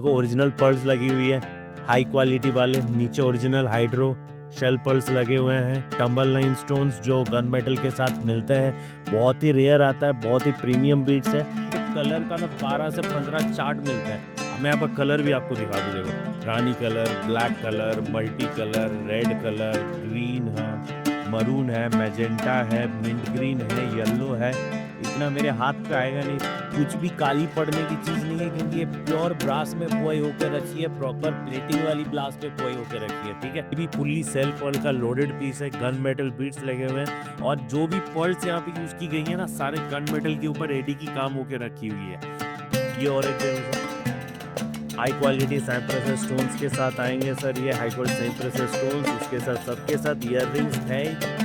वो original pearls लगी हुई है, हाई क्वालिटी वाले। नीचे ओरिजिनल हाइड्रो शेल पर्ल्स लगे हुए हैं। टंबल लाइन स्टोन्स जो गन मेटल के साथ मिलते हैं, बहुत ही रेयर आता है, बहुत ही प्रीमियम बीट्स है। कलर का ना 12 से 15 चार्ट मिलता है। मैं यहाँ पर कलर भी आपको दिखा दूँ, देखो रानी colour, black colour, multi colour, red colour, green है, मरून है, मैजेंटा है, मिंट ग्रीन है, येलो है। इतना मेरे हाथ पे आएगा नहीं। कुछ भी काली पड़ने की चीज नहीं है, क्योंकि ये प्योर ब्रास में पोई होकर रखी है, प्रॉपर प्लेटिंग वाली ब्लास पे पोई होकर रखी है, ठीक है। ये भी फुल्ली सेल पर्ल का लोडेड पीस है, गन मेटल बीट्स लगे हुए हैं, और जो भी पर्ल्स यहाँ पे यूज की गई है ना, सारे गन मेटल के ऊपर एडी की काम होकर रखी हुई है। ये और एक हाई क्वालिटी साइप्रस स्टोन्स के साथ आएंगे सर। ये हाई क्वालिटी साइप्रस स्टोन्स, उसके साथ सबके साथ ईयररिंग्स है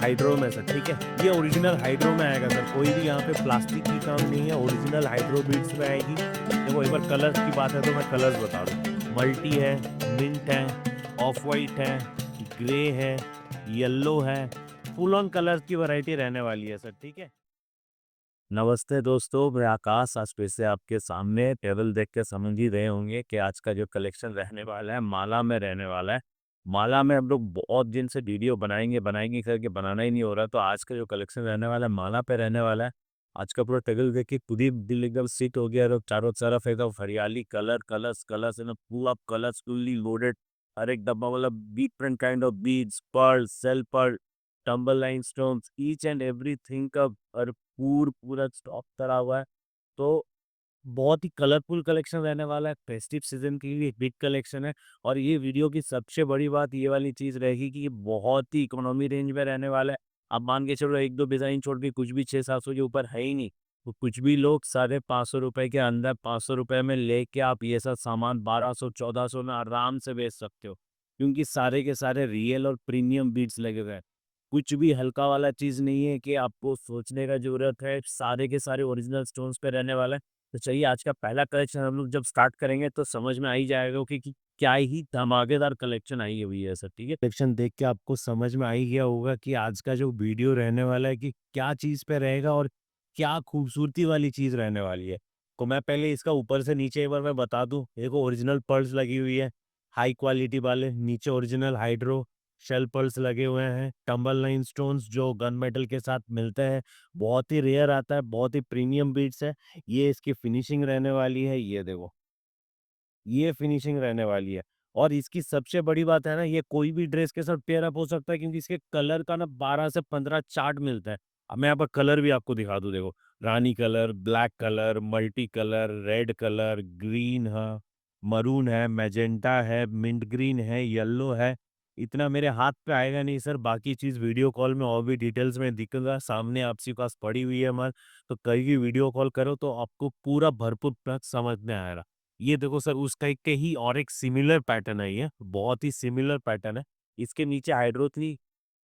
हाइड्रो में सर, ठीक है। ये ओरिजिनल हाइड्रो में आएगा सर, कोई भी यहाँ पे प्लास्टिक की काम नहीं है, ओरिजिनल हाइड्रो बीट्स में आएगी। देखो एक बार कलर्स की बात है तो मैं कलर्स बता दूँ। मल्टी है, मिंट है, ऑफ वाइट है, ग्रे है, येलो है, फुल ऑन कलर्स की वैरायटी रहने वाली है सर, ठीक है। नमस्ते दोस्तों, मैं आकाश। आज फिर से आपके सामने टेबल देख के समझ ही रहे होंगे कि आज का जो कलेक्शन रहने वाला है माला में रहने वाला है। माला में हम लोग बहुत दिन से वीडियो बनाएंगे बनाएंगे करके बनाना ही नहीं हो रहा, तो आज का जो कलेक्शन रहने वाला है माला पे रहने वाला है। आज का पूरा टेबल देख के खुद ही दिल एकदम सीट हो गया, और चारों तरफ एकदम हरियाली, कलर कलर्स कलर्स है ना, पूरा कलर्स फुल्ली लोडेड। हर एक डब्बा मतलब different kind of beads, pearl, shell pearl, tumble line stones, each and everything का पूरा स्टॉक करा हुआ है। तो बहुत ही कलरफुल कलेक्शन रहने वाला है, फेस्टिव सीजन की भी एक बिग कलेक्शन है। और ये वीडियो की सबसे बड़ी बात ये वाली चीज रहेगी कि ये बहुत ही इकोनॉमी रेंज में रहने वाला है। अब मान के चलो एक दो डिजाइन छोड़ के कुछ भी 600-700 के ऊपर है ही नहीं, तो कुछ भी लोग 550 रुपए के अंदर 500 रुपए में लेके आप ये सब सामान 1200-1400 में आराम से बेच सकते हो, क्योंकि सारे के सारे रियल और प्रीमियम बीट्स लगे हुए हैं। कुछ भी हल्का वाला चीज नहीं है कि आपको सोचने का जरूरत है, सारे के सारे ओरिजिनल स्टोन्स पे रहने वाला है। तो चलिए आज का पहला कलेक्शन हम लोग जब स्टार्ट करेंगे तो समझ में आ ही जाएगा कि क्या ही धमाकेदार कलेक्शन आई हुई है सर, ठीक है। कलेक्शन देख के आपको समझ में आ ही गया होगा कि आज का जो वीडियो रहने वाला है कि क्या चीज पे रहेगा और क्या खूबसूरती वाली चीज रहने वाली है। तो मैं पहले इसका ऊपर से नीचे एक बार मैं बता दूं। देखो ओरिजिनल पर्ल्स लगी हुई है, हाई क्वालिटी वाले। नीचे ओरिजिनल हाइड्रो शेल पर्ल्स लगे हुए हैं। टंबल लाइन स्टोन्स जो गन मेटल के साथ मिलते हैं, बहुत ही रेयर आता है, बहुत ही प्रीमियम बीट्स है। ये इसकी फिनिशिंग रहने वाली है, ये देखो, ये फिनिशिंग रहने वाली है। और इसकी सबसे बड़ी बात है ना, ये कोई भी ड्रेस के साथ पेयर अप हो सकता है, क्योंकि इसके कलर का ना 12 से 15 चार्ट मिलता है। अब मैं यहाँ पर कलर भी आपको दिखा दूं, देखो रानी colour, black colour, multi colour, red colour, green है, मरून है, मैजेंटा है, मिंट ग्रीन है, येलो है। इतना मेरे हाथ पे आएगा नहीं सर, बाकी चीज वीडियो कॉल में और भी डिटेल्स में दिखेगा, सामने आपके पास पड़ी हुई है हमारे। तो कहीं भी वीडियो कॉल करो तो आपको पूरा भरपूर समझ में आएगा। ये देखो सर, उस टाइप के ही और एक सिमिलर पैटर्न है, ये बहुत ही सिमिलर पैटर्न है। इसके नीचे हाइड्रो थी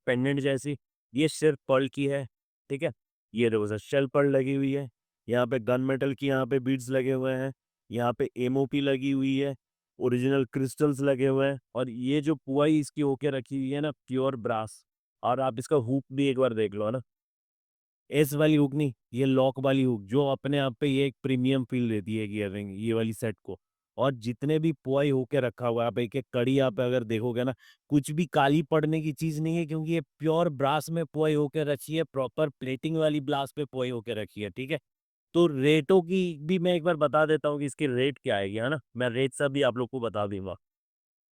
पेंडेंट जैसी, ये सिर्फ पर्ल की है, ठीक है। ये देखो सर, शेल पर्ल लगी हुई है। यहाँ पे गन मेटल की यहाँ पे बीड्स लगे हुए हैं। यहाँ पे एमओपी लगी हुई है, ओरिजिनल क्रिस्टल्स लगे हुए हैं। और ये जो पुआई इसकी होके रखी हुई है ना, प्योर ब्रास। और आप इसका हुक भी एक बार देख लो, है ना। एस वाली हुक नहीं, ये लॉक वाली हुक, जो अपने आप पे ये एक प्रीमियम फील देती है ईयरिंग ये वाली सेट को। और जितने भी पुआई होके रखा हुआ है, आप एक एक कड़ी आप अगर देखोगे ना, कुछ भी काली पड़ने की चीज नहीं है, क्योंकि ये प्योर ब्रास में पुआई होके रखी है, प्रॉपर प्लेटिंग वाली ब्लास पे पुआई होके रखी है, ठीक है। तो रेटों की भी मैं एक बार बता देता हूँ कि इसकी रेट क्या आएगी, है ना। मैं रेट सब भी आप लोग को बता दूंगा।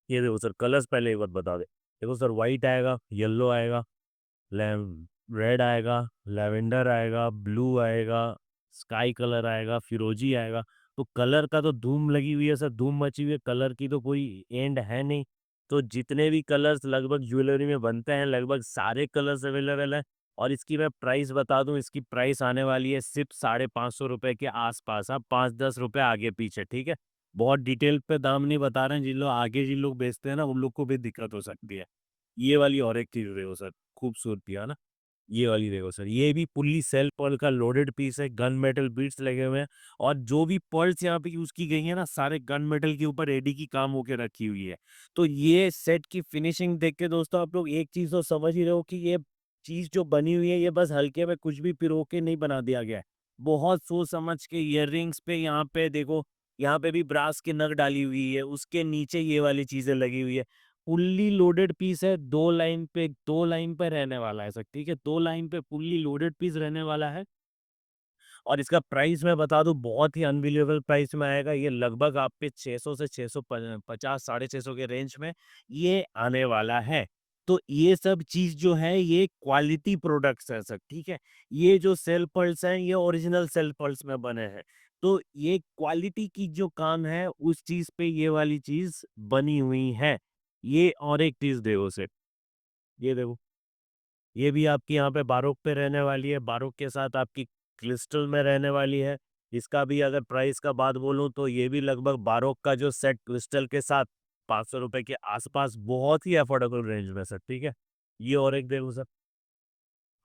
ये देखो सर, कलर्स पहले एक बार बता दे। देखो सर, व्हाइट आएगा, येलो आएगा, रेड आएगा, लेवेंडर आएगा, ब्लू आएगा, स्काई कलर आएगा, फिरोजी आएगा। तो कलर का तो धूम लगी हुई है सर, धूम मची हुई है, कलर की तो कोई एंड है नहीं। तो जितने भी कलर्स लगभग ज्वेलरी में बनते हैं, लगभग सारे कलर्स अवेलेबल हैं। और इसकी मैं प्राइस बता दूं, इसकी प्राइस आने वाली है सिर्फ 550 रुपए के आसपास। आप 5-10 रुपए आगे पीछे, ठीक है। बहुत डिटेल पे दाम नहीं बता रहे हैं, जिन लोग आगे जिन लोग बेचते हैं ना, उन लोग को भी दिक्कत हो सकती है। ये वाली और एक चीज देखो सर, खूबसूरती है ना। ये वाली देखो सर, ये भी पुल्ली सेल पर्ल का लोडेड पीस है, गन मेटल बीट्स लगे हुए हैं। और जो भी पर्ल्स यहाँ पे यूज की गई है ना, सारे गन मेटल के ऊपर एडी की काम होके रखी हुई है। तो ये सेट की फिनिशिंग देख के दोस्तों आप लोग एक चीज तो समझ ही रहे हो कि ये चीज जो बनी हुई है, ये बस हल्के में कुछ भी पिरो के नहीं बना दिया गया है। बहुत सोच समझ के इयररिंग्स पे यहाँ पे देखो, यहाँ पे भी ब्रास की नग डाली हुई है, उसके नीचे ये वाली चीजें लगी हुई है। फुल्ली लोडेड पीस है, दो लाइन पे रहने वाला है सर, ठीक है, दो लाइन पे फुल्ली लोडेड पीस रहने वाला है। और इसका प्राइस मैं बता दूं, बहुत ही अनबिलीवेबल प्राइस में आएगा। ये लगभग आप पे 600 से 650 650 के रेंज में ये आने वाला है। तो ये सब चीज जो है ये क्वालिटी प्रोडक्ट्स है सर, ठीक है। ये जो सेल पल्स हैं ये ओरिजिनल सेल पल्स में बने हैं। तो ये क्वालिटी की जो काम है उस चीज पे ये वाली चीज बनी हुई है। ये और एक चीज देखो सर, ये देखो, ये भी आपकी यहाँ पे बारोक पे रहने वाली है, बारोक के साथ आपकी क्रिस्टल में रहने वाली है। इसका भी अगर प्राइस का बात बोलूँ तो ये भी लगभग बारोक का जो सेट क्रिस्टल के साथ 500 रुपए के आसपास, बहुत ही अफोर्डेबल रेंज में सर, ठीक है। ये और एक देखो sir,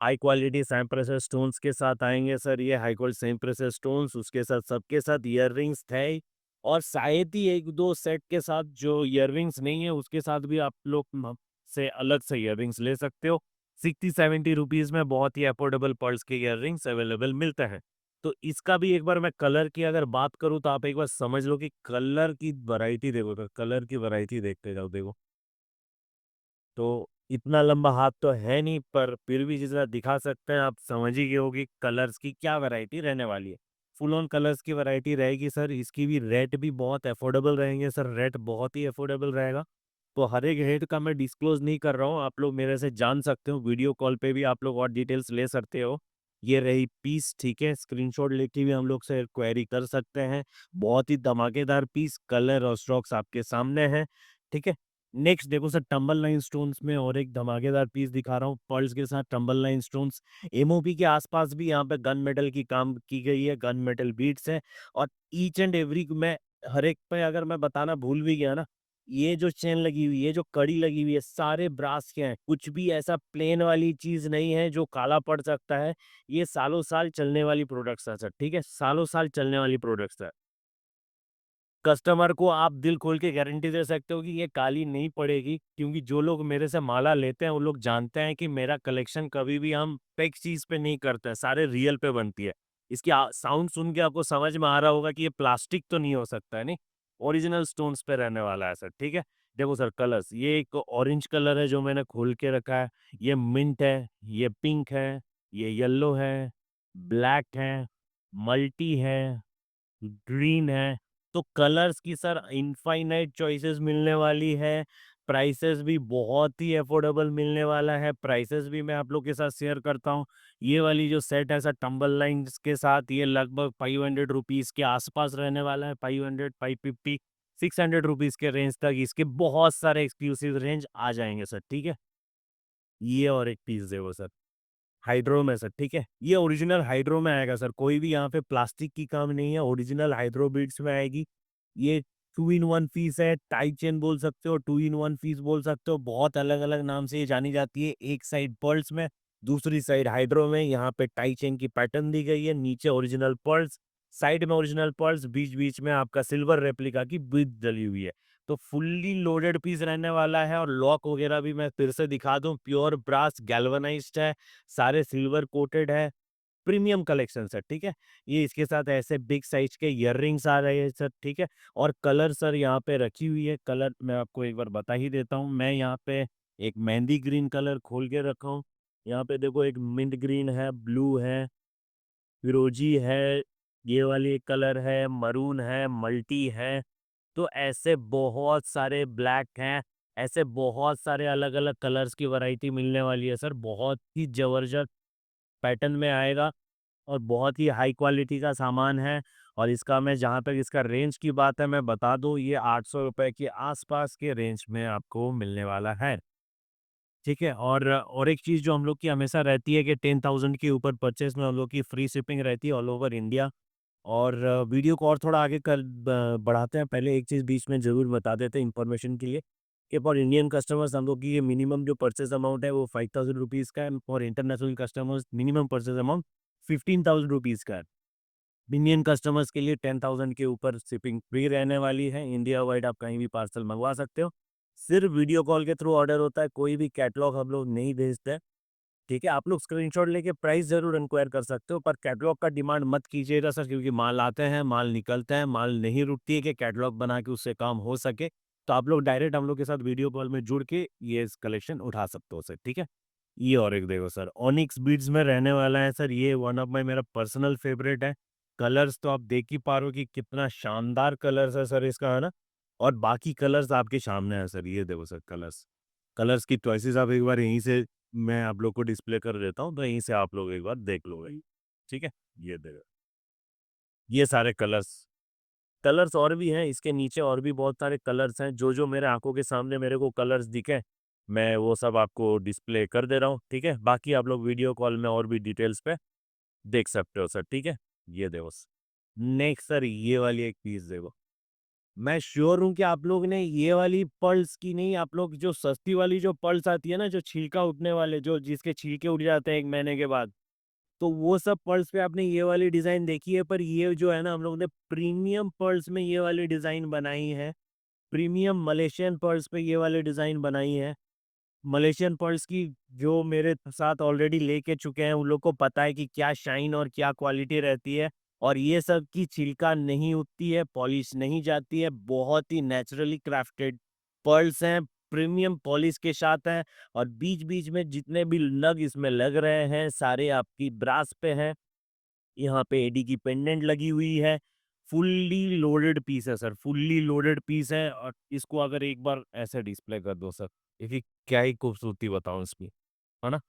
high quality Sam precious stones के साथ आएंगे सर, ये high quality Sam precious stones, उसके साथ सबके साथ ईयर रिंग्स थे। और शायद ही एक दो सेट के साथ जो ईयर रिंग्स नहीं है उसके साथ भी आप लोग से अलग से ईयर रिंग्स ले सकते हो। 60-70 रुपीज में बहुत ही अफोर्डेबल पर्ल्स के ईयर रिंग्स अवेलेबल मिलते हैं। तो इसका भी एक बार मैं कलर की अगर बात करूँ तो आप एक बार समझ लो कि कलर की वैरायटी देखो, तो कलर की वैरायटी देखते जाओ, देखो। तो इतना लंबा हाथ तो है नहीं, पर फिर भी जितना दिखा सकते हैं आप समझ ही गए हो कि कलर्स की क्या वैरायटी रहने वाली है। फुल ऑन कलर्स की वैरायटी रहेगी सर। इसकी भी रेट भी बहुत अफोर्डेबल रहेंगे सर, रेट बहुत ही अफोर्डेबल रहेगा। तो हर एक रेट का मैं डिस्क्लोज नहीं कर रहा हूँ, आप लोग मेरे से जान सकते हो, वीडियो कॉल पे भी आप लोग और डिटेल्स ले सकते हो। ये रही पीस, ठीक है, स्क्रीनशॉट लेके भी हम लोग से क्वेरी कर सकते हैं। बहुत ही धमाकेदार पीस, कलर और स्ट्रोक्स आपके सामने हैं, ठीक है। नेक्स्ट देखो सर, टंबल लाइन स्टोन्स में और एक धमाकेदार पीस दिखा रहा हूँ, पर्ल्स के साथ टंबल लाइन स्टोन्स। एमओपी के आसपास भी यहाँ पे गन मेटल की काम की गई है, गन मेटल बीट्स है। और ईच एंड एवरी में हर एक पे अगर मैं बताना भूल भी गया ना, ये जो चेन लगी हुई है, जो कड़ी लगी हुई है, सारे ब्रास के हैं। कुछ भी ऐसा प्लेन वाली चीज नहीं है जो काला पड़ सकता है। ये सालों साल चलने वाली प्रोडक्ट्स है सर, ठीक है, सालों साल चलने वाली प्रोडक्ट्स है। कस्टमर को आप दिल खोल के गारंटी दे सकते हो कि ये काली नहीं पड़ेगी, क्योंकि जो लोग मेरे से माला लेते हैं वो लोग जानते हैं कि मेरा कलेक्शन कभी भी हम फेक चीज पे नहीं करते हैं, सारे रियल पे बनती है। इसकी साउंड सुन के आपको समझ में आ रहा होगा कि ये प्लास्टिक तो नहीं हो सकता है, नहीं, ओरिजिनल स्टोन्स पे रहने वाला है सर, ठीक है। देखो सर कलर्स, ये एक ऑरेंज कलर है जो मैंने खोल के रखा है, ये मिंट है, ये पिंक है, ये येलो है, ब्लैक है, मल्टी है, ग्रीन है। तो कलर्स की सर इनफाइनाइट चॉइसेस मिलने वाली है। प्राइसेस भी बहुत ही अफोर्डेबल मिलने वाला है। प्राइसेस भी मैं आप लोग के साथ शेयर करता हूँ। ये वाली जो सेट है सर टंबल लाइन्स के साथ, ये लगभग 500 रुपीज़ के आसपास रहने वाला है, 500, 550, 600 रुपीज़ के रेंज तक इसके बहुत सारे एक्सक्लूसिव रेंज आ जाएंगे सर, ठीक है। ये और एक पीस देखो सर, हाइड्रो में सर, ठीक है, ये ओरिजिनल हाइड्रो में आएगा सर, कोई भी यहाँ पे प्लास्टिक की काम नहीं है, ओरिजिनल हाइड्रो बीड्स में आएगी। ये 2 in 1 पीस है, टाई चेन बोल सकते हो, 2 in 1 पीस बोल सकते हो, बहुत अलग अलग नाम से ये जानी जाती है। एक साइड पर्ल्स में, दूसरी साइड हाइड्रो में, यहाँ पे टाई चेन की पैटर्न दी गई है, नीचे ओरिजिनल पर्ल्स, साइड में ओरिजिनल पर्ल्स, बीच बीच में आपका सिल्वर रेप्लिका की बीड डली हुई है। तो फुल्ली लोडेड पीस रहने वाला है। और लॉक वगैरह भी मैं फिर से दिखा दूं, प्योर ब्रास गैल्वनाइज्ड है, सारे सिल्वर कोटेड है, प्रीमियम कलेक्शन सर, ठीक है। ये इसके साथ ऐसे बिग साइज के इयररिंग्स आ रहे हैं सर, ठीक है। और कलर सर यहाँ पे रखी हुई है, कलर मैं आपको एक बार बता ही देता हूँ। मैं यहाँ पे एक मेहंदी ग्रीन कलर खोल के रखा हूँ। यहाँ पे देखो एक मिंट ग्रीन है, ब्लू है, फिरोजी है, ये वाली एक कलर है, मरून है, मल्टी है। तो ऐसे बहुत सारे ब्लैक हैं, ऐसे बहुत सारे अलग अलग कलर्स की वैरायटी मिलने वाली है सर। बहुत ही जबरदस्त पैटर्न में आएगा और बहुत ही हाई क्वालिटी का सामान है। और इसका मैं जहाँ तक इसका रेंज की बात है मैं बता दूँ, ये 800 रुपये के आसपास के रेंज में आपको मिलने वाला है, ठीक है। और एक चीज़ जो हम लोग की हमेशा रहती है कि 10,000 के ऊपर परचेज में हम लोग की फ्री शिपिंग रहती है ऑल ओवर इंडिया। और वीडियो को और थोड़ा आगे कर बढ़ाते हैं, पहले एक चीज़ बीच में ज़रूर बता देते हैं इन्फॉर्मेशन के लिए कि फॉर इंडियन कस्टमर्स हम लोग की ये मिनिमम जो परचेज अमाउंट है वो 5,000 रुपीज़ का है। For international customers minimum purchase amount 15,000 rupees का है। इंडियन कस्टमर्स के लिए 10,000 के ऊपर शिपिंग फ्री रहने वाली है। इंडिया वाइड आप कहीं भी पार्सल मंगवा सकते हो। सिर्फ वीडियो कॉल के थ्रू ऑर्डर होता है, कोई भी कैटलॉग हम लोग नहीं भेजते। ठीक है, आप लोग स्क्रीनशॉट लेके प्राइस ज़रूर इंक्वायर कर सकते हो, पर कैटलॉग का डिमांड मत कीजिएगा सर, क्योंकि माल आते हैं, माल निकलते हैं, माल नहीं रुकती है कि कैटलॉग बना के उससे काम हो सके। तो आप लोग डायरेक्ट हम लोग के साथ वीडियो कॉल में जुड़ के ये कलेक्शन उठा सकते हो सर, ठीक है? ये और एक देखो सर, ऑनिक्स बीड्स में रहने वाला है सर, ये वन ऑफ माय मेरा पर्सनल फेवरेट है। कलर्स तो आप देख ही पा रहे हो कि कितना शानदार कलर्स है सर इसका, है ना? और बाकी कलर्स आपके सामने है सर, ये देखो सर कलर्स। कलर्स की चॉइसेस आप एक बार यहीं से मैं आप लोग को डिस्प्ले कर देता हूँ, तो यहीं से आप लोग एक बार देख लो भाई, ठीक है? ये देखो, ये सारे कलर्स। कलर्स और भी हैं, इसके नीचे और भी बहुत सारे कलर्स हैं, जो मेरे आँखों के सामने मेरे को कलर्स दिखे, मैं वो सब आपको डिस्प्ले कर दे रहा हूँ, ठीक है? बाकी आप लोग वीडियो कॉल में और भी डिटेल्स पे देख सकते हो सर, ठीक है? ये देखो नेक्स्ट सर, ये वाली एक पीस देखो। मैं श्योर हूँ कि आप लोग ने ये वाली पर्ल्स की नहीं, आप लोग जो सस्ती वाली जो पर्ल्स आती है ना, जो छिलका उठने वाले, जो जिसके छिलके उठ जाते हैं 1 महीने के बाद, तो वो सब पर्ल्स पे आपने ये वाली डिज़ाइन देखी है, पर ये जो है ना, हम लोगों ने प्रीमियम पर्ल्स में ये वाली डिज़ाइन बनाई है। प्रीमियम मलेशियन पर्ल्स पे ये वाली डिज़ाइन बनाई है। मलेशियन पर्ल्स की जो मेरे साथ ऑलरेडी लेके चुके हैं, उन लोग को पता है कि क्या शाइन और क्या क्वालिटी रहती है, और ये सब की छिलका नहीं उठती है, पॉलिश नहीं जाती है, बहुत ही नेचुरली क्राफ्टेड पर्ल्स हैं, प्रीमियम पॉलिश के साथ हैं, और बीच-बीच में जितने भी नग इसमें लग रहे हैं, सारे आपकी ब्रास पे हैं। यहाँ पे एडी की पेंडेंट लगी हुई है। फुल्ली लोडेड पीस है सर, फुल्ली लोडेड पीस है, और इसको अगर एक बार ऐसे डिस्प्ले कर दो सर, देखिए क्या ही खूबसूरती बताऊँ इसकी, है ना?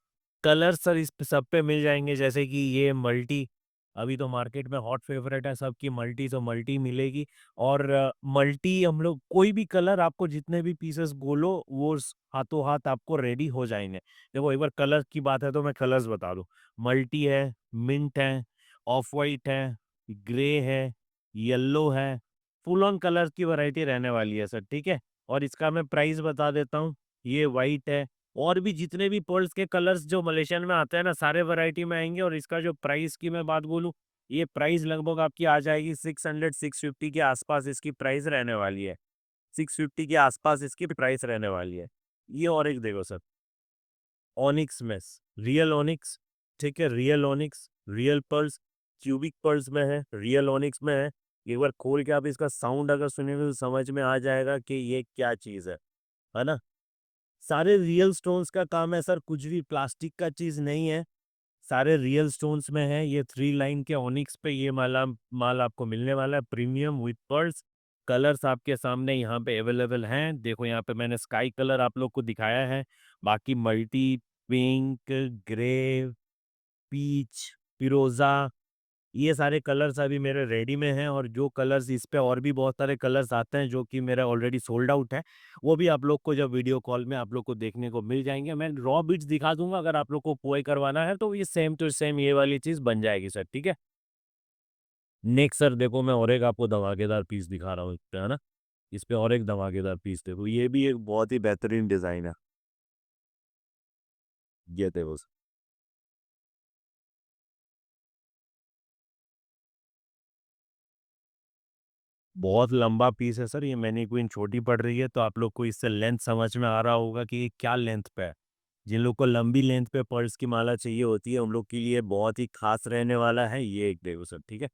कलर सर इस पे सब पे मिल जाएँगे, जैसे कि ये मल्टी, अभी तो मार्केट में हॉट फेवरेट है सबकी मल्टी, तो मल्टी मिलेगी। और मल्टी हम लोग कोई भी कलर आपको जितने भी पीसेस बोलो, वो हाथों हाथ आपको रेडी हो जाएँगे। देखो एक बार कलर की बात है तो मैं कलर्स बता दूँ, मल्टी है, मिंट है, ऑफ व्हाइट है, ग्रे है, येलो है, फुल ऑन कलर्स की वैरायटी रहने वाली है सर, ठीक है? और इसका मैं प्राइस बता देता हूँ, ये व्हाइट है, और भी जितने भी पर्ल्स के कलर्स जो मलेशियन में आते हैं ना, सारे वैरायटी में आएँगे, और इसका जो प्राइस की मैं बात बोलूँ, ये प्राइस लगभग आपकी आ जाएगी 600-650 के आसपास इसकी प्राइस रहने वाली है। 650 के आसपास इसकी प्राइस रहने वाली है। ये और एक देखो सर, ओनिक्स में, रियल ओनिक्स, ठीक है? Real onyx, real pearls, cubic pearls में है, रियल ओनिक्स में है। एक बार खोल के आप इसका साउंड अगर सुनेंगे तो समझ में आ जाएगा कि ये क्या चीज़ है ना? सारे रियल स्टोन्स का काम है सर, कुछ भी प्लास्टिक का चीज़ नहीं है, सारे रियल स्टोन्स में है। ये 3 लाइन के ओनिक्स पे ये माल आपको मिलने वाला है, प्रीमियम विथ पर्ल्स। कलर्स आपके सामने यहाँ पे अवेलेबल हैं। देखो यहाँ पे मैंने स्काई कलर आप लोग को दिखाया है, बाकी मल्टी, पिंक, ग्रे, पीच, फिरोज़ा, ये सारे कलर्स अभी मेरे रेडी में हैं, और जो कलर्स इस पे और भी बहुत सारे कलर्स आते हैं जो कि मेरा ऑलरेडी सोल्ड आउट है, वो भी आप लोग को जब वीडियो कॉल में आप लोग को देखने को मिल जाएँगे। मैं रॉ बिट्स दिखा दूँगा, अगर आप लोग को पोए करवाना है तो ये सेम टू सेम ये वाली चीज़ बन जाएगी सर, ठीक है? नेक्स्ट सर देखो, मैं और एक आपको धमाकेदार पीस दिखा रहा हूँ इस पे, है ना? इस पे और एक धमाकेदार पीस देखो, ये भी एक बहुत ही बेहतरीन डिज़ाइन है। ये देखो। बहुत लंबा पीस है सर, ये मैनीक्विन छोटी पड़ रही है, तो आप लोग को इससे लेंथ समझ में आ रहा होगा कि ये क्या लेंथ पे है। जिन लोग को लंबी लेंथ पे पर्स की माला चाहिए होती है, उन लोग के लिए बहुत ही खास रहने वाला है ये एक देखो सर, ठीक है?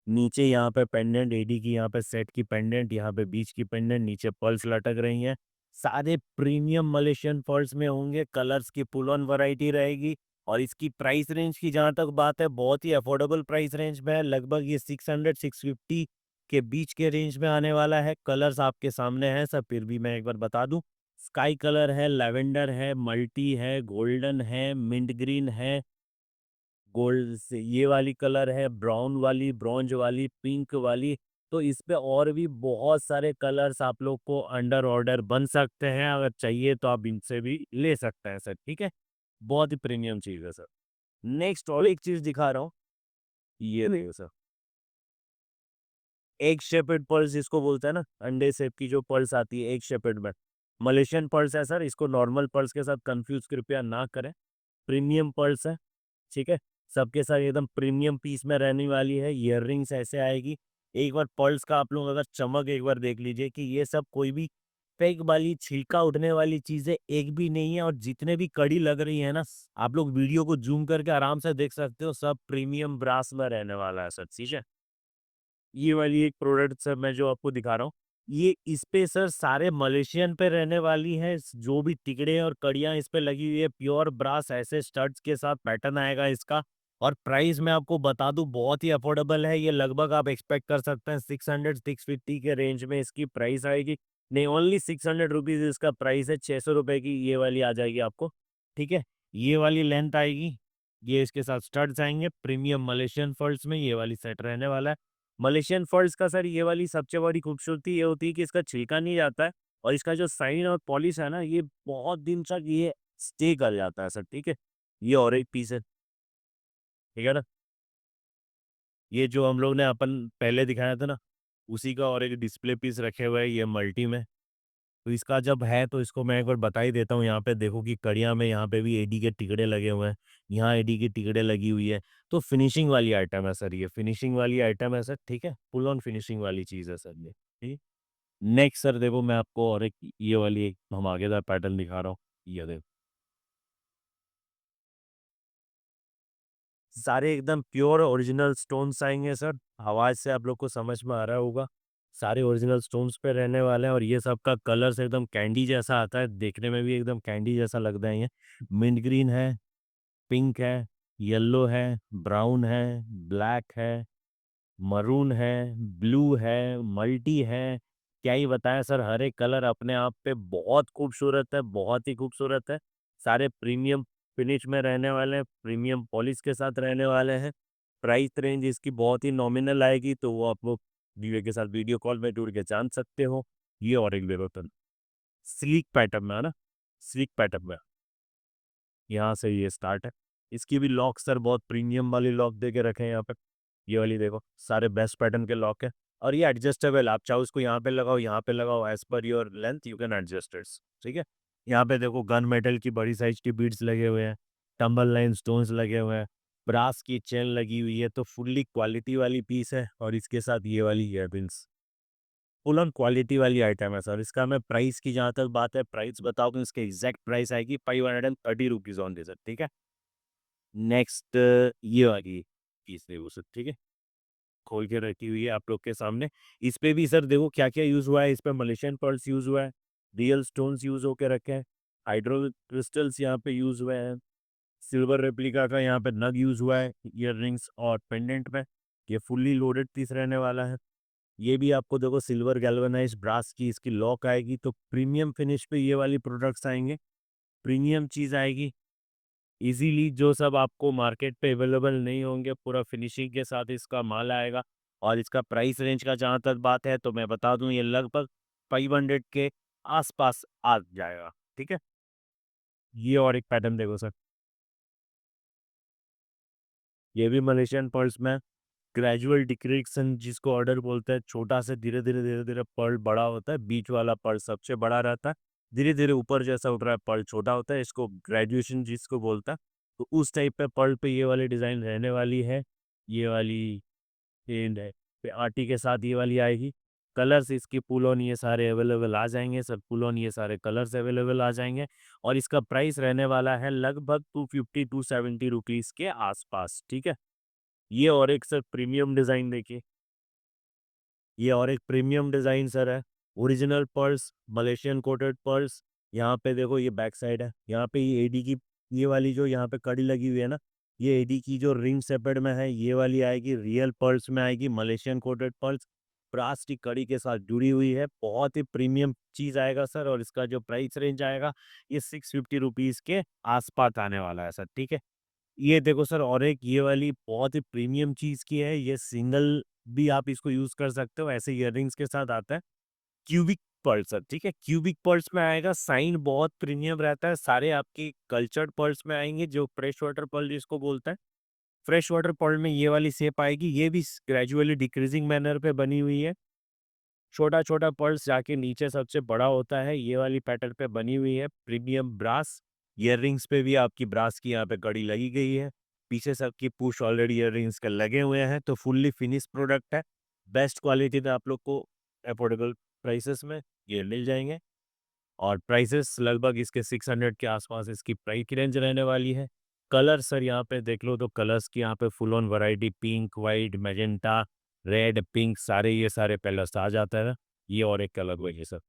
नीचे यहाँ पे पेंडेंट एडी की, यहाँ पे सेट की पेंडेंट, यहाँ पे बीच की पेंडेंट, नीचे पर्ल्स लटक रही हैं। सारे प्रीमियम मलेशियन पर्ल्स में होंगे, कलर्स की फुल ऑन वैरायटी रहेगी, और इसकी प्राइस रेंज की जहाँ तक बात है, बहुत ही अफोर्डेबल प्राइस रेंज में है, लगभग ये 600-650 के बीच के रेंज में आने वाला है। कलर्स आपके सामने हैं सब, फिर भी मैं एक बार बता दूं, स्काई कलर है, लैवेंडर है, मल्टी है, गोल्डन है, मिंट ग्रीन है, गोल्ड से ये वाली कलर है, ब्राउन वाली, ब्रॉन्ज वाली, पिंक वाली। तो इस पे और भी बहुत सारे कलर्स आप लोग को अंडर ऑर्डर बन सकते हैं, अगर चाहिए तो आप इनसे भी ले सकते हैं सर, ठीक है? बहुत ही प्रीमियम चीज़ है सर। नेक्स्ट और एक चीज़ दिखा रहा हूँ, ये देखिए सर, एग शेपेड पर्ल्स जिसको बोलते हैं ना, अंडे शेप की जो पर्ल्स आती है एग शेपेड में, मलेशियन पर्ल्स है सर, इसको नॉर्मल पर्ल्स के साथ कंफ्यूज कृपया ना करें। प्रीमियम पर्ल्स है, ठीक है? सबके साथ एकदम प्रीमियम पीस में रहने वाली है, इयररिंग्स ऐसे आएगी। एक बार पर्ल्स का आप लोग अगर चमक एक बार देख लीजिए कि ये सब कोई भी फेक वाली छिलका उठने वाली चीजें एक भी नहीं है, और जितने भी कड़ी लग रही है ना, आप लोग वीडियो को जूम करके आराम से देख सकते हो, सब प्रीमियम ब्रास में रहने वाला है सर, ठीक है। ये वाली एक प्रोडक्ट सर मैं जो आपको दिखा रहा हूँ, ये इस पे सर सारे मलेशियन पे रहने वाली है, जो भी तिकड़े और कड़ियां इस पे लगी हुई है, प्योर ब्रास ऐसे स्टड्स के साथ पैटर्न आएगा इसका। और प्राइस मैं आपको बता दूं बहुत ही अफोर्डेबल है, ये लगभग आप एक्सपेक्ट कर सकते हैं 600-650 के रेंज में इसकी प्राइस आएगी। नहीं, ओनली 600 रुपीज इसका प्राइस है, 600 रुपए की ये वाली आ जाएगी आपको, ठीक है। ये वाली लेंथ आएगी, ये इसके साथ स्टड्स आएंगे प्रीमियम मलेशियन फॉल्स में, ये वाली सेट रहने वाला है। मलेशियन फॉल्स का सर ये वाली सबसे बड़ी खूबसूरती ये होती है कि इसका छिलका नहीं जाता है, और इसका जो साइन और पॉलिश है ना, ये बहुत दिन तक ये स्टे कर जाता है सर, ठीक है। ये और एक पीस है, ठीक है ना। ये जो हम लोग ने अपन पहले दिखाया था ना, उसी का और एक डिस्प्ले पीस रखे हुए है ये मल्टी में। तो इसका जब है तो इसको मैं एक बार बता ही देता हूँ, यहाँ पे देखो कि कड़ियाँ में यहाँ पे भी एडी के टिकड़े लगे हुए हैं, यहाँ एडी की टिकड़े लगी हुई है। तो फिनिशिंग वाली आइटम है सर, ये फिनिशिंग वाली आइटम है सर, ठीक है, फुल ऑन फिनिशिंग वाली चीज़ है सर ये, ठीक। नेक्स्ट सर देखो मैं आपको और एक ये वाली एक धमाकेदार पैटर्न दिखा रहा हूँ, ये देखो। सारे एकदम प्योर ओरिजिनल स्टोन्स आएंगे सर, आवाज से आप लोग को समझ में आ रहा होगा, सारे ओरिजिनल स्टोन्स पे रहने वाले हैं। और ये सब का कलर्स एकदम कैंडी जैसा आता है, देखने में भी एकदम कैंडी जैसा लगता है। ये मिंट ग्रीन है, पिंक है, येलो है, ब्राउन है, ब्लैक है, मरून है, ब्लू है, मल्टी है, क्या ही बताएं सर, हर एक कलर अपने आप पे बहुत खूबसूरत है, बहुत ही खूबसूरत है। सारे प्रीमियम फिनिश में रहने वाले हैं, प्रीमियम पॉलिश के साथ रहने वाले हैं। प्राइस रेंज इसकी बहुत ही नॉमिनल आएगी, तो वो आप लोग वीडियो के साथ वीडियो कॉल में जुड़ के जान सकते हो। ये और एक देखो तो स्लीक पैटर्न में है ना, स्लीक पैटर्न में, यहाँ से ये स्टार्ट है। इसकी भी लॉक सर बहुत प्रीमियम वाली लॉक दे के रखे हैं यहाँ पे, ये वाली देखो, सारे बेस्ट पैटर्न के लॉक है। और ये एडजस्टेबल, आप चाहो इसको यहाँ पे लगाओ, यहाँ पे लगाओ, as per your length you can adjust its, ठीक है। यहाँ पे देखो गन मेटल की बड़ी साइज की बीड्स लगे हुए हैं, टम्बल लाइन स्टोन्स लगे हुए हैं, ब्रास की चेन लगी हुई है, तो फुल्ली क्वालिटी वाली पीस है। और इसके साथ ये वाली ईयररिंग्स, फुल ऑन क्वालिटी वाली आइटम है सर। इसका मैं प्राइस की जहाँ तक बात है, प्राइस बताओ कि इसके एग्जैक्ट प्राइस आएगी 530 रुपीज ऑन दिस, ठीक है। नेक्स्ट ये वाली पीस देखो सर, ठीक है, खोल के रखी हुई है आप लोग के सामने। इस पे भी सर देखो क्या क्या यूज हुआ है, इस पे मलेशियन पर्ल्स यूज हुआ है, रियल स्टोन्स यूज होके रखे हैं, हाइड्रो क्रिस्टल्स यहाँ पे यूज हुए हैं, सिल्वर रेप्लिका का यहाँ पे नग यूज हुआ है ईयर रिंग्स और पेंडेंट में। ये फुल्ली लोडेड पीस रहने वाला है। ये भी आपको देखो सिल्वर गैल्वेनाइज ब्रास की इसकी लॉक आएगी, तो प्रीमियम फिनिश पे ये वाली प्रोडक्ट्स आएंगे, प्रीमियम चीज आएगी। इजीली जो सब आपको मार्केट पे अवेलेबल नहीं होंगे, पूरा फिनिशिंग के साथ इसका माल आएगा। और इसका प्राइस रेंज का जहाँ तक बात है, तो मैं बता दूं ये लगभग 500 के आसपास आ जाएगा, ठीक है। ये और एक पैटर्न देखो सर, ये भी मलेशियन पर्ल्स में ग्रेजुअल डिक्रीशन जिसको ऑर्डर बोलते हैं, छोटा से धीरे धीरे धीरे धीरे पर्ल बड़ा होता है, बीच वाला पर्ल सबसे बड़ा रहता है, धीरे धीरे ऊपर जैसा उठ रहा है पर्ल छोटा होता है, इसको ग्रेजुएशन जिसको बोलता है। तो उस टाइप पे पर्ल पे ये वाली डिजाइन रहने वाली है। ये वाली एंड है पे आर्टी के साथ ये वाली आएगी। कलर्स इसकी पुल ऑन ये सारे अवेलेबल आ जाएंगे सर, पुल ऑन ये सारे कलर्स अवेलेबल आ जाएंगे। और इसका प्राइस रहने वाला है लगभग 250-270 रुपीज के आसपास, ठीक है। ये और एक सर प्रीमियम डिजाइन देखिए, ये और एक प्रीमियम डिजाइन सर है, original purse, Malaysian coated purse. यहाँ पे देखो ये बैक साइड है, यहाँ पे ये एडी की ये वाली जो यहाँ पे कड़ी लगी हुई है ना, ये एडी की जो रिंग सेपेड में है ये वाली आएगी, रियल पर्स में आएगी, मलेशियन कोटेड पर्स ब्रास की कड़ी के साथ जुड़ी हुई है, बहुत ही प्रीमियम चीज आएगा सर। और इसका जो प्राइस रेंज आएगा ये 650 रुपीज के आसपास आने वाला है सर, ठीक है। ये देखो सर और एक ये वाली बहुत ही प्रीमियम चीज की है, ये सिंगल भी आप इसको यूज कर सकते हो, ऐसे इयररिंग्स के साथ आता है। क्यूबिक पर्ल सर, ठीक है, क्यूबिक पर्ल्स में आएगा, साइन बहुत प्रीमियम रहता है, सारे आपकी कल्चर्ड पर्ल्स में आएंगे, जो फ्रेश वाटर पर्ल जिसको बोलते हैं। फ्रेश वाटर पर्ल में ये वाली शेप आएगी, ये भी ग्रेजुअली डिक्रीजिंग मैनर पे बनी हुई है, छोटा छोटा पर्ल्स जाके नीचे सबसे बड़ा होता है, ये वाली पैटर्न पे बनी हुई है, प्रीमियम ब्रास। ईयररिंग्स पे भी आपकी ब्रास की यहाँ पे कड़ी लगी गई है, पीछे सबकी पुश ऑलरेडी ईयररिंग्स के लगे हुए हैं, तो फुल्ली फिनिश प्रोडक्ट है। बेस्ट क्वालिटी में आप लोग को अफोर्डेबल प्राइसेस में ये मिल जाएंगे। और प्राइसेस लगभग इसके 600 के आसपास इसकी प्राइस की रेंज रहने वाली है। कलर सर यहाँ पे देख लो तो कलर्स की यहाँ पे full on variety pink, white, magenta, red, pink सारे ये सारे कलर्स आ जाता है ना। ये और एक कलर वही सर।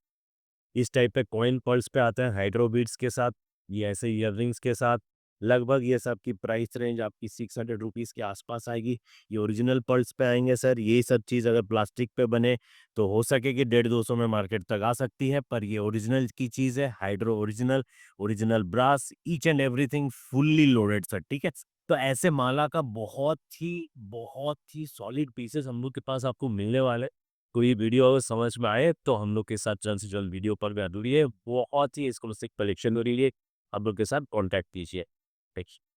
इस टाइप पे कॉइन पर्ल्स पे आते हैं हाइड्रो बीड्स के साथ, ये ऐसे ईयररिंग्स के साथ। लगभग ये सब की प्राइस रेंज आपकी 600 रुपीज़ के आसपास आएगी। ये ओरिजिनल पर्ल्स पे आएंगे सर। ये सब चीज़ अगर प्लास्टिक पे बने तो हो सके कि 150-200 में मार्केट तक आ सकती है, पर ये ओरिजिनल की चीज़ है, hydro original, original brass, each and everything fully loaded sir, ठीक है। तो ऐसे माला का बहुत ही सॉलिड पीसेस हम लोग के पास आपको मिलने वाले। कोई वीडियो अगर समझ में आए तो हम लोग के साथ जल्द से जल्द वीडियो पर भी जुड़िए। बहुत ही एक्सक्लूसिव कलेक्शन हो रही है, हम लोग के साथ कॉन्टैक्ट कीजिए। Thank you.